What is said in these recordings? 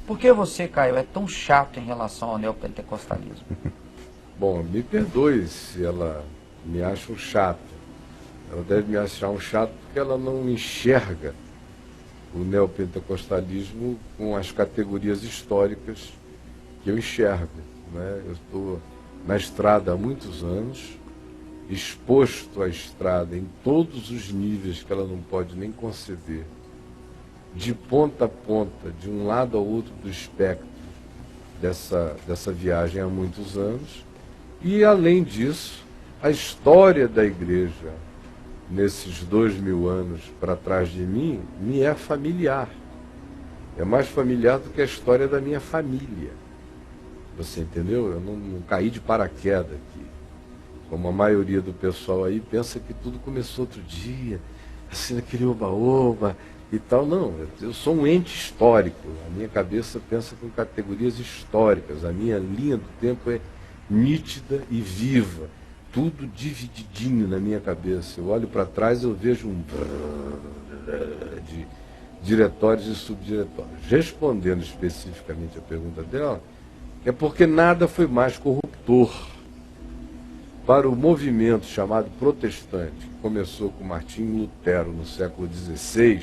Por que você, Caio, é tão chato em relação ao neopentecostalismo? Bom, me perdoe se ela me acha um chato. Ela deve me achar um chato porque ela não enxerga o neopentecostalismo com as categorias históricas que eu enxergo, né? Eu estou na estrada há muitos anos, exposto à estrada em todos os níveis que ela não pode nem conceber, de ponta a ponta, de um lado ao outro do espectro dessa viagem há muitos anos. E, além disso, a história da igreja, nesses 2000 anos para trás de mim, me é familiar. É mais familiar do que a história da minha família. Você entendeu? Eu não caí de paraquedas aqui. Como a maioria do pessoal aí pensa que tudo começou outro dia, assim, naquele oba-oba e tal. Não, eu sou um ente histórico. A minha cabeça pensa com categorias históricas. A minha linha do tempo é nítida e viva. Tudo divididinho na minha cabeça. Eu olho para trás e eu vejo um de diretórios e subdiretórios. Respondendo especificamente a pergunta dela, é porque nada foi mais corruptor para o movimento chamado protestante, que começou com Martinho Lutero no século XVI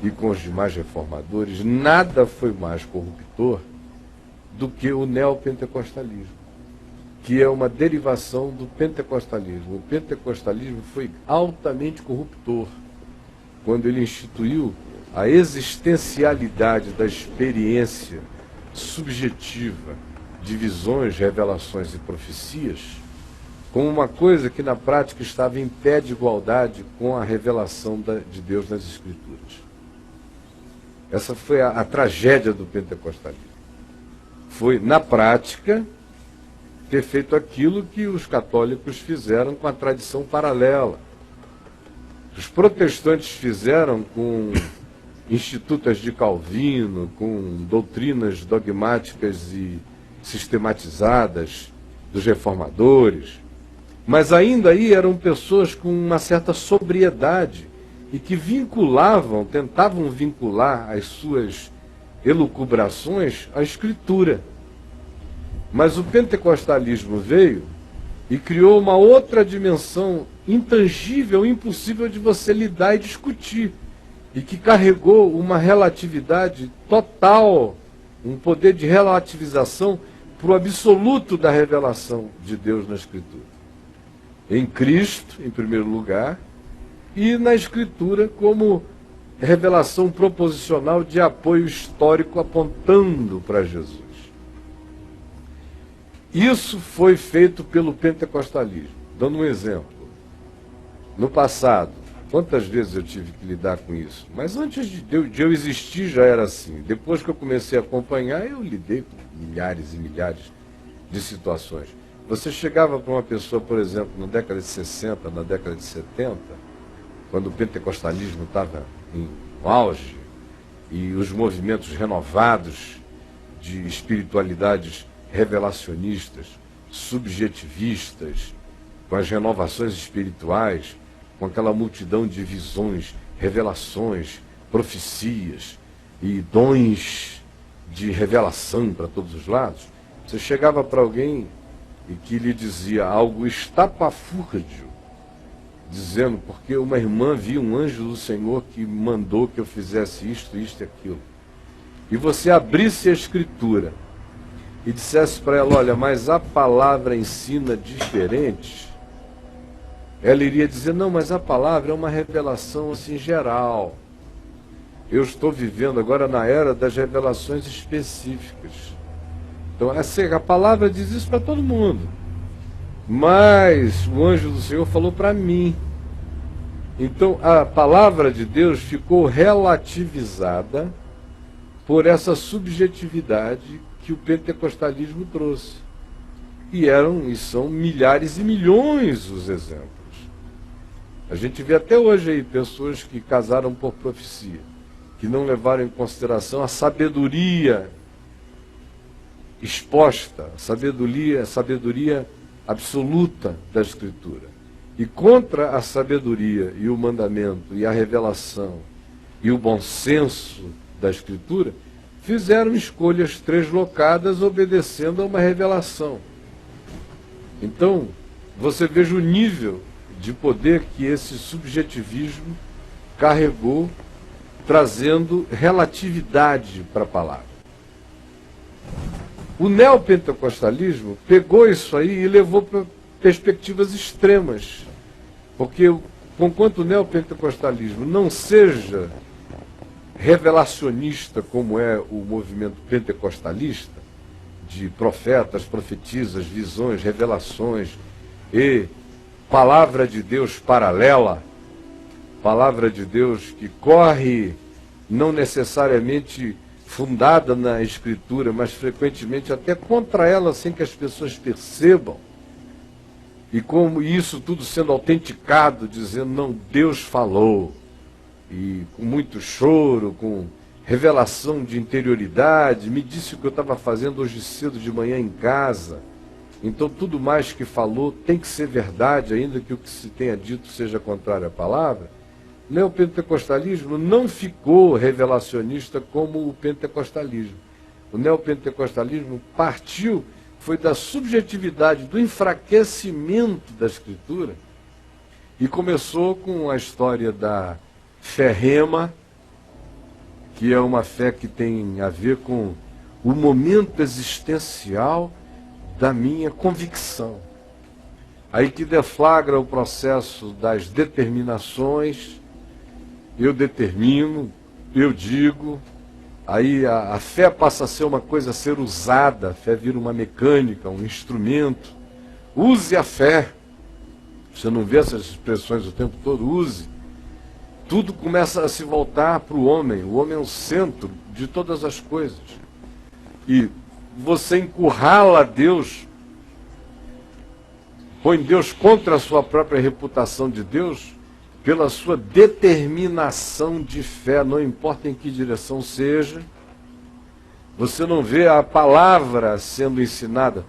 e com os demais reformadores. Nada foi mais corruptor do que o neopentecostalismo, que é uma derivação do pentecostalismo. O pentecostalismo foi altamente corruptor quando ele instituiu a existencialidade da experiência subjetiva de visões, revelações e profecias como uma coisa que na prática estava em pé de igualdade com a revelação de Deus nas Escrituras. Essa foi a tragédia do pentecostalismo. Foi, na prática, ter feito aquilo que os católicos fizeram com a tradição paralela. Os protestantes fizeram com institutas de Calvino, com doutrinas dogmáticas e sistematizadas dos reformadores, mas ainda aí eram pessoas com uma certa sobriedade e que tentavam vincular as suas elucubrações à Escritura. Mas o pentecostalismo veio e criou uma outra dimensão intangível, impossível de você lidar e discutir, e que carregou uma relatividade total, um poder de relativização para o absoluto da revelação de Deus na Escritura. Em Cristo, em primeiro lugar, e na Escritura como revelação proposicional de apoio histórico apontando para Jesus. Isso foi feito pelo pentecostalismo. Dando um exemplo. No passado, quantas vezes eu tive que lidar com isso? Mas antes de eu existir já era assim. Depois que eu comecei a acompanhar, eu lidei com milhares e milhares de situações. Você chegava para uma pessoa, por exemplo, na década de 60, na década de 70, quando o pentecostalismo estava em auge, e os movimentos renovados de espiritualidades revelacionistas, subjetivistas, com as renovações espirituais, com aquela multidão de visões, revelações, profecias e dons de revelação para todos os lados, você chegava para alguém e que lhe dizia algo estapafúrdio, dizendo, porque uma irmã viu um anjo do Senhor que mandou que eu fizesse isto, isto e aquilo. E você abrisse a Escritura e dissesse para ela, olha, mas a palavra ensina diferente, ela iria dizer, não, mas a palavra é uma revelação assim geral. Eu estou vivendo agora na era das revelações específicas. Então, a palavra diz isso para todo mundo. Mas o anjo do Senhor falou para mim. Então, a palavra de Deus ficou relativizada por essa subjetividade que o pentecostalismo trouxe. E são milhares e milhões os exemplos. A gente vê até hoje aí pessoas que casaram por profecia, que não levaram em consideração a sabedoria exposta, a sabedoria absoluta da Escritura. E contra a sabedoria e o mandamento e a revelação e o bom senso da Escritura, fizeram escolhas translocadas obedecendo a uma revelação. Então, você veja o nível de poder que esse subjetivismo carregou, trazendo relatividade para a palavra. O neopentecostalismo pegou isso aí e levou para perspectivas extremas, porque conquanto o neopentecostalismo não seja revelacionista como é o movimento pentecostalista, de profetas, profetisas, visões, revelações e palavra de Deus paralela, palavra de Deus que corre não necessariamente fundada na Escritura, mas frequentemente até contra ela, sem que as pessoas percebam. E como isso tudo sendo autenticado, dizendo, não, Deus falou. E com muito choro, com revelação de interioridade, me disse o que eu estava fazendo hoje cedo de manhã em casa. Então tudo mais que falou tem que ser verdade, ainda que o que se tenha dito seja contrário à palavra. O neopentecostalismo não ficou revelacionista como o pentecostalismo. O neopentecostalismo partiu, foi da subjetividade, do enfraquecimento da Escritura, e começou com a história da fé rema, que é uma fé que tem a ver com o momento existencial da minha convicção. Aí que deflagra o processo das determinações. Eu determino, eu digo, aí a fé passa a ser uma coisa a ser usada, a fé vira uma mecânica, um instrumento. Use a fé. Você não vê essas expressões o tempo todo? Use. Tudo começa a se voltar para o homem é o centro de todas as coisas. E você encurrala Deus, põe Deus contra a sua própria reputação de Deus, pela sua determinação de fé, não importa em que direção seja. Você não vê a palavra sendo ensinada,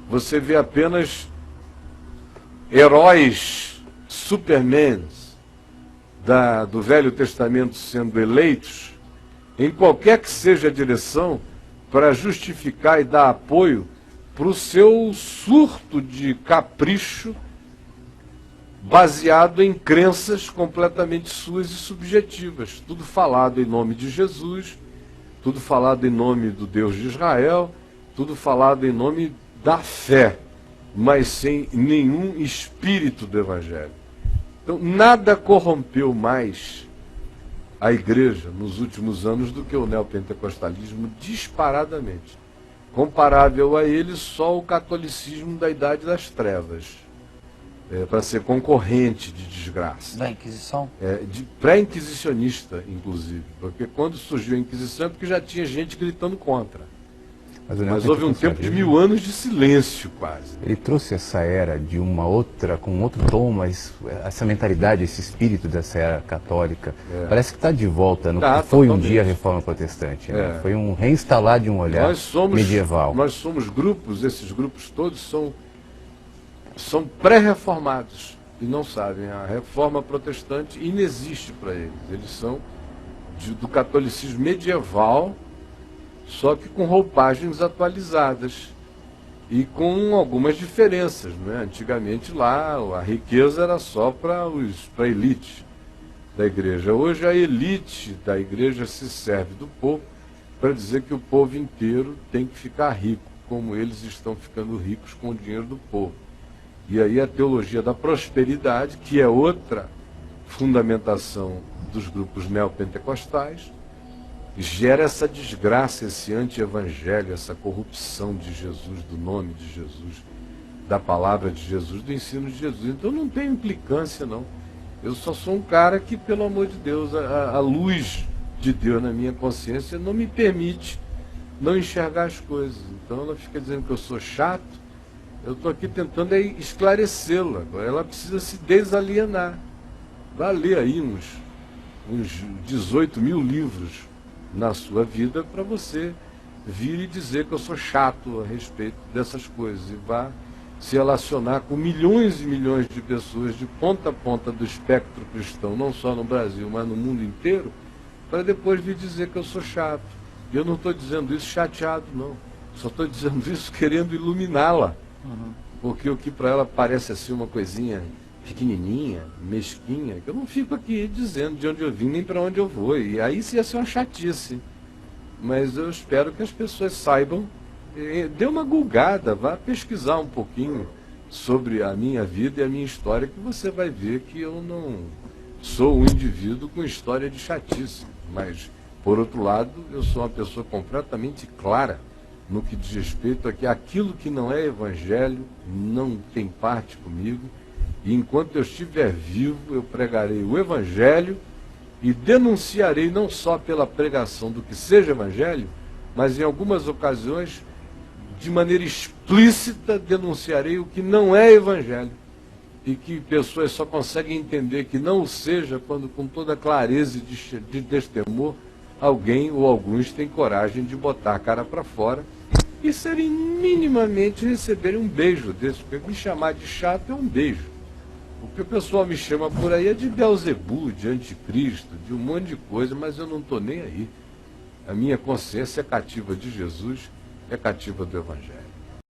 você vê apenas heróis, supermans do Velho Testamento sendo eleitos, em qualquer que seja a direção, para justificar e dar apoio para o seu surto de capricho, baseado em crenças completamente suas e subjetivas. Tudo falado em nome de Jesus, tudo falado em nome do Deus de Israel, tudo falado em nome da fé, mas sem nenhum espírito do Evangelho. Então, nada corrompeu mais a igreja nos últimos anos do que o neopentecostalismo, disparadamente. Comparável a ele, só o catolicismo da Idade das Trevas. Para ser concorrente de desgraça. Da Inquisição? Pré-inquisicionista, inclusive. Porque quando surgiu a Inquisição é porque já tinha gente gritando contra. Mas houve um tempo de 1000 anos de silêncio, quase. Ele trouxe essa era de uma outra, com outro tom, mas essa mentalidade, esse espírito dessa era católica, parece que está de volta no que foi totalmente. Um dia a Reforma Protestante. Né? Foi um reinstalar de um olhar medieval. Nós somos grupos, esses grupos todos são pré-reformados e não sabem. A Reforma Protestante inexiste para eles. Eles são do catolicismo medieval, só que com roupagens atualizadas e com algumas diferenças, né? Antigamente lá a riqueza era só para a elite da igreja. Hoje a elite da igreja se serve do povo para dizer que o povo inteiro tem que ficar rico, como eles estão ficando ricos com o dinheiro do povo. E aí a teologia da prosperidade, que é outra fundamentação dos grupos neopentecostais, gera essa desgraça, esse anti-evangelho, essa corrupção de Jesus, do nome de Jesus, da palavra de Jesus, do ensino de Jesus. Então não tem implicância, não. Eu só sou um cara que, pelo amor de Deus, a luz de Deus na minha consciência não me permite não enxergar as coisas. Então ela fica dizendo que eu sou chato. Eu estou aqui tentando esclarecê-la. Agora ela precisa se desalienar. Vá ler aí uns 18 mil livros na sua vida para você vir e dizer que eu sou chato a respeito dessas coisas. E vá se relacionar com milhões e milhões de pessoas de ponta a ponta do espectro cristão, não só no Brasil, mas no mundo inteiro, para depois vir dizer que eu sou chato. E eu não estou dizendo isso chateado, não. Só estou dizendo isso querendo iluminá-la. Porque o que para ela parece assim uma coisinha pequenininha, mesquinha, que eu não fico aqui dizendo de onde eu vim nem para onde eu vou. E aí isso ia ser uma chatice. Mas eu espero que as pessoas saibam, dê uma gulgada, vá pesquisar um pouquinho sobre a minha vida e a minha história, que você vai ver que eu não sou um indivíduo com história de chatice. Mas, por outro lado, eu sou uma pessoa completamente clara no que diz respeito a que aquilo que não é evangelho não tem parte comigo. E enquanto eu estiver vivo, eu pregarei o evangelho e denunciarei não só pela pregação do que seja evangelho, mas em algumas ocasiões, de maneira explícita, denunciarei o que não é evangelho. E que pessoas só conseguem entender que não o seja quando, com toda clareza de destemor, alguém ou alguns têm coragem de botar a cara para fora e serem minimamente receberem um beijo desse. Porque me chamar de chato é um beijo. O que o pessoal me chama por aí é de Beelzebub, de anticristo, de um monte de coisa, mas eu não estou nem aí. A minha consciência é cativa de Jesus, é cativa do Evangelho.